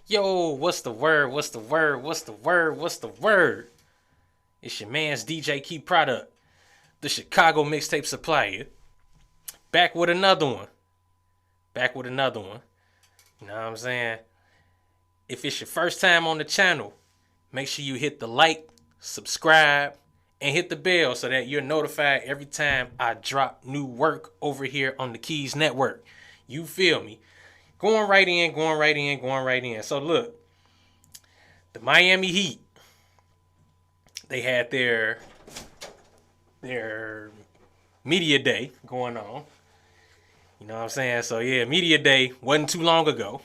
Yo, what's the word? What's the word? What's the word? What's the word? It's your man's DJ Key Product, the Chicago mixtape supplier. Back with another one. Back with another one. You know what I'm saying? If it's your first time on the channel, make sure you hit the like, subscribe, and hit the bell so that you're notified every time I drop new work over here on the Keys Network. You feel me? Going right in, going right in, going right in. So look, the Miami Heat, they had their media day going on. You know what I'm saying? So yeah, media day wasn't too long ago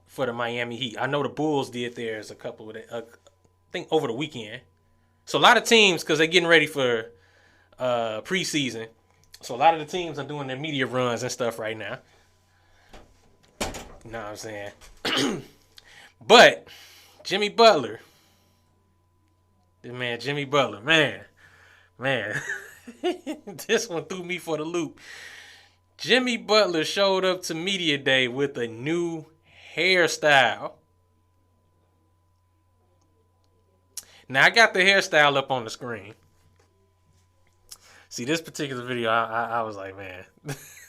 for the Miami Heat. I know the Bulls did theirs a couple of I think over the weekend. So a lot of teams, because they're getting ready for preseason. So a lot of the teams are doing their media runs and stuff right now. You know what I'm saying? But Jimmy Butler, Jimmy Butler, man, this one threw me for the loop. Jimmy Butler showed up to media day with a new hairstyle. Now I got the hairstyle up on the screen. See, this particular video, I was like, man,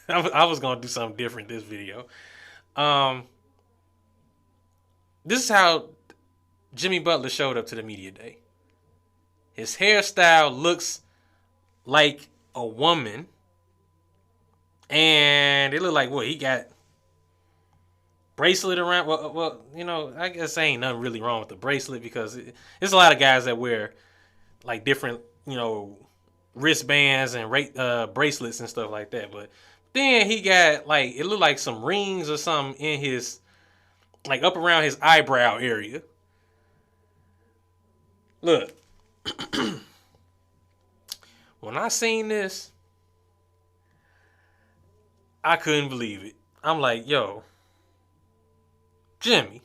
I was gonna do something different this video. This is how Jimmy Butler showed up to the media day. His hairstyle looks like a woman, and it looked like what he got bracelet around. Well, you know, I guess there ain't nothing really wrong with the bracelet because there's a lot of guys that wear like different, you know, wristbands and bracelets and stuff like that. But then he got like it looked like some rings or something in his like up around his eyebrow area. Look, when I seen this, I couldn't believe it. I'm like, yo, Jimmy,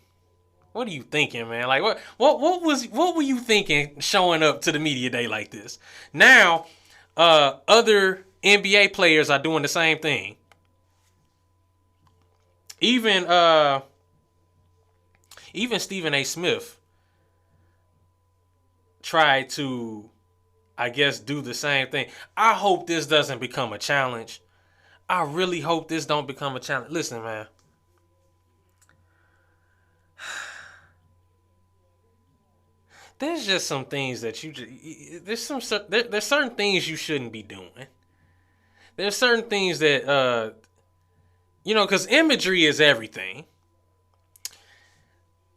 what are you thinking, man? Like, what were you thinking showing up to the media day like this? Now, other NBA players are doing the same thing. Even Stephen A. Smith tried to, I guess, do the same thing. I hope this doesn't become a challenge. I really hope this don't become a challenge. Listen, man. There's just some things that there's certain things you shouldn't be doing. There's certain things that you know, because imagery is everything.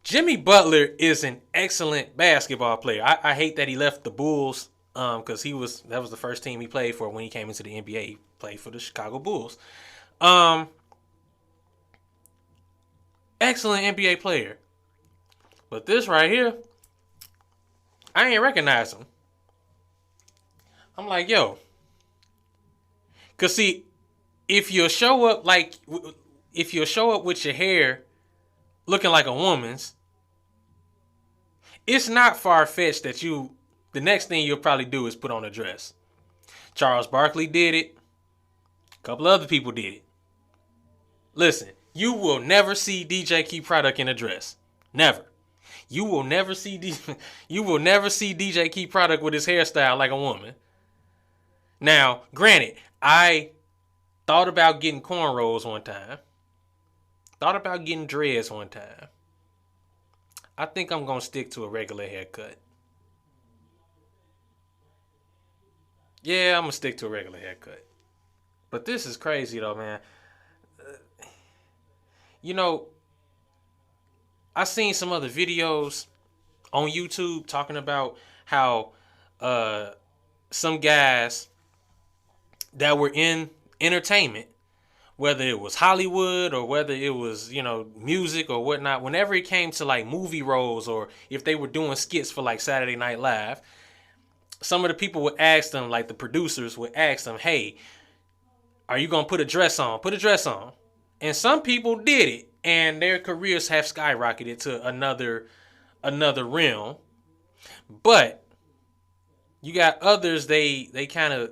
Jimmy Butler is an excellent basketball player. I hate that he left the Bulls because that was the first team he played for when he came into the NBA. He played for the Chicago Bulls. Excellent NBA player. But this right here, I ain't recognize him. I'm like, yo. Because see, if you show up with your hair looking like a woman's, it's not far-fetched that the next thing you'll probably do is put on a dress. Charles Barkley did it. A couple other people did it. Listen, you will never see DJ Key Product in a dress. Never. You will never see DJ Key Product with his hairstyle like a woman. Now, granted, I thought about getting cornrows one time. Thought about getting dreads one time. I think I'm going to stick to a regular haircut. Yeah, I'm going to stick to a regular haircut. But this is crazy though, man. You know, I seen some other videos on YouTube talking about how some guys that were in entertainment, whether it was Hollywood or whether it was, you know, music or whatnot, whenever it came to like movie roles or if they were doing skits for like Saturday Night Live, some of the people would ask them, like the producers would ask them, hey, are you going to put a dress on? Put a dress on. And some people did it, and their careers have skyrocketed to another realm. But you got others, they kind of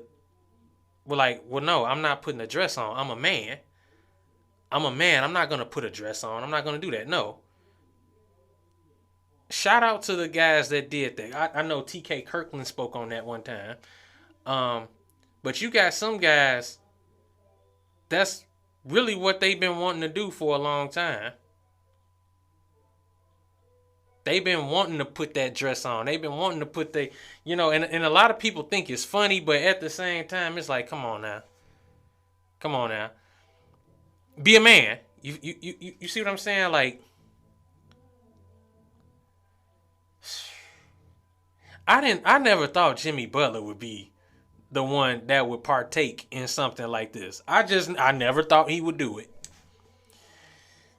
were like, well, no, I'm not putting a dress on. I'm a man. I'm not going to put a dress on. I'm not going to do that. No. shout out to the guys that did that. I know TK Kirkland spoke on that one time. But you got some guys that's really what they've been wanting to do for a long time. They've been wanting to put that dress on. They've been wanting to put and a lot of people think it's funny, but at the same time, it's like, come on now. Come on now. Be a man. You see what I'm saying? Like, I never thought Jimmy Butler would be the one that would partake in something like this. I never thought he would do it.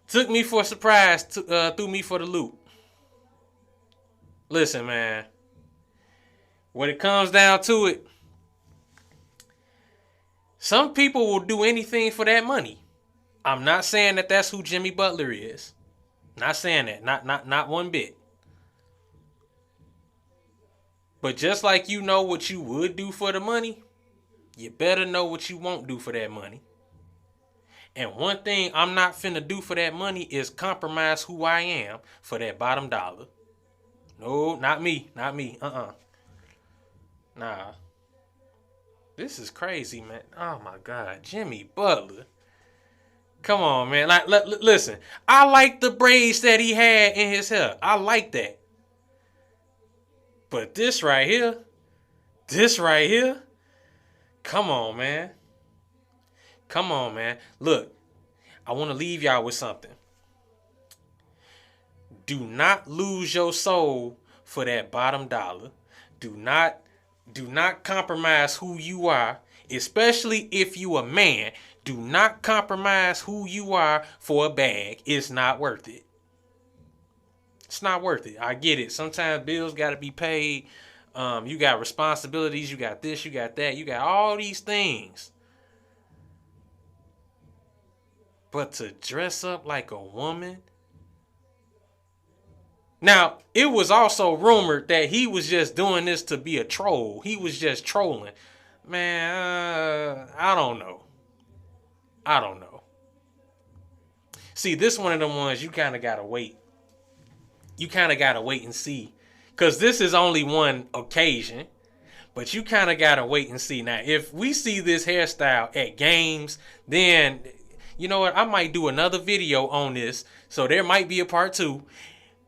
Took me for a surprise, threw me for the loop. Listen, man. When it comes down to it, some people will do anything for that money. I'm not saying that that's who Jimmy Butler is. Not saying that. Not one bit. But just like you know what you would do for the money, you better know what you won't do for that money. And one thing I'm not finna do for that money is compromise who I am for that bottom dollar. No, not me. Not me. Nah. This is crazy, man. Oh, my God. Jimmy Butler. Come on, man. Like, listen. I like the braids that he had in his hair. I like that. But this right here. Come on, man. Come on, man. Look, I want to leave y'all with something. Do not lose your soul for that bottom dollar. Do not compromise who you are, especially if you a man. Do not compromise who you are for a bag. It's not worth it. It's not worth it. I get it. Sometimes bills got to be paid. You got responsibilities. You got this. You got that. You got all these things. But to dress up like a woman. Now, it was also rumored that he was just doing this to be a troll. He was just trolling. Man, I don't know. See, this one of them ones you kind of got to wait. You kind of got to wait and see. Because this is only one occasion. But you kind of got to wait and see. Now, if we see this hairstyle at games, then, you know what? I might do another video on this. So there might be a part 2.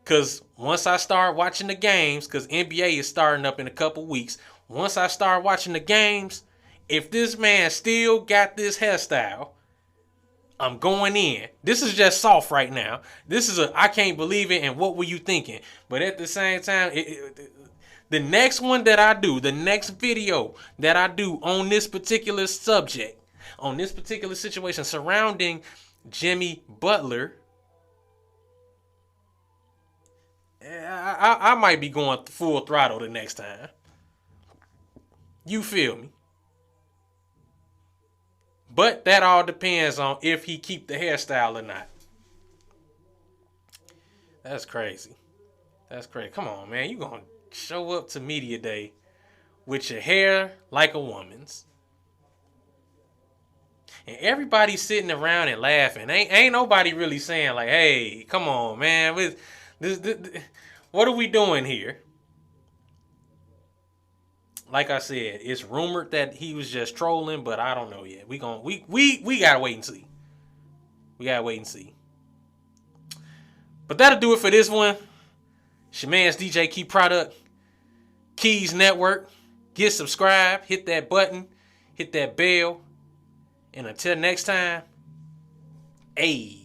Because once I start watching the games, because NBA is starting up in a couple weeks. Once I start watching the games, if this man still got this hairstyle, I'm going in. This is just soft right now. This is I can't believe it, and what were you thinking? But at the same time, the next one that I do, the next video that I do on this particular subject, on this particular situation surrounding Jimmy Butler, I might be going full throttle the next time. You feel me? But that all depends on if he keep the hairstyle or not. That's crazy. That's crazy. Come on, man. You gonna show up to media day with your hair like a woman's. And everybody's sitting around and laughing. Ain't nobody really saying like, hey, come on, man. What are we doing here? Like I said, it's rumored that he was just trolling, but I don't know yet. We gotta wait and see. We gotta wait and see. But that'll do it for this one. It's your man's DJ Key Product, Keys Network. Get subscribed, hit that button, hit that bell. And until next time, ayy.